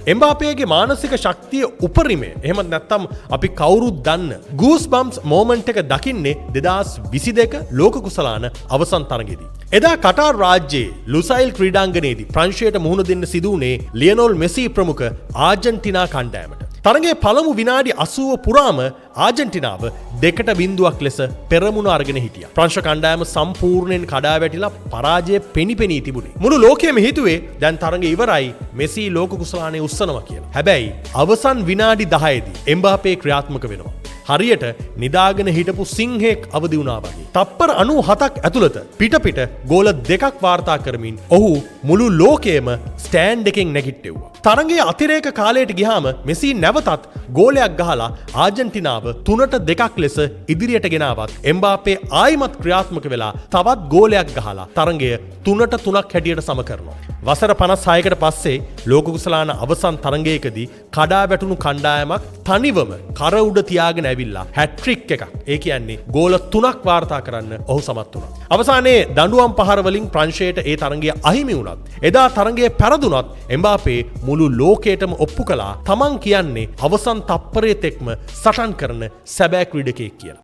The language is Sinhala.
එම්බාපේගේ මානසික ශක්තිය උපරිමය. එහෙමත් නැත්නම් අපි කවුරුත් දන්න ගූස් බම්ස් මෝමන්ට් එක දකින්නේ 2022 ලෝක කුසලාන අවසන් තරඟෙදී. එදා කටාර් රාජ්‍යයේ ලුසයිල් ක්‍රීඩාංගණයේදී ප්‍රංශයට මුහුණ දෙන්න සිදු වුණේ ලියනෝල් මෙසි ප්‍රමුඛ ආර්ජන්ටිනා කණ්ඩායමට. තරඟයේ පළමු විනාඩි 80 පුරාම ආර්ජන්ටිනාව 2-0ක් ලෙස පෙරමුණ අරගෙන හිටියා. ප්‍රංශ කණ්ඩායම සම්පූර්ණයෙන් කඩා වැටිලා පරාජය පෙනිපෙනී තිබුණේ. මුළු ලෝකයේම හිතුවේ දැන් තරඟය ඉවරයි මෙසි ලෝක කුසලානේ උස්සනවා කියලා. හැබැයි අවසන් විනාඩි 10දී එම්බාපේ ක්‍රියාත්මක වෙනවා. හරියට නිදාගෙන හිටපු සිංහෙක් අවදි වුණා වගේ. තප්පර 97ක් ඇතුළත පිට ගෝල 2ක් වාර්තා කරමින් ඔහු මුළු ලෝකයේම ස්ටෑන්ඩ් එකෙන් නැගිට්ටෙව්වා. තරඟයේ අතිරේක කාලයට ගියාම මෙසි නැවතත් ගෝලයක් ගහලා ආර්ජන්ටිනාව 3-2ක් ලෙස ඉදිරියට ගෙනාවත් එම්බාපේ ආයිමත් ක්‍රියාත්මක වෙලා තවත් ගෝලයක් ගහලා තරඟය 3-3ක් හැටියට සම කරනවා. වසර 56කට පස්සේ ලෝක කුසලාන අවසන් තරඟයකදී කඩා වැටුණු කණ්ඩායමක් තනිවම කර උඩ තියාගෙන ඇවිල්ලා හැට්‍රික් එකක්. ඒ කියන්නේ ගෝල 3ක් වාර්තා කරන්න ඔහු සමත් වුණා. අවසානයේ දඬුවම් පහර වලින් ප්‍රංශයට ඒ තරඟය අහිමි වුණත් එදා තරඟය පෙරදුනත් එම්බාපේ මුළු ලෝකයටම ඔප්පු කළා තමන් කියන්නේ අවසන් තප්පරයේ තෙක්ම සටන් කරන සැබෑ ක්‍රීඩකයෙක් කියලා.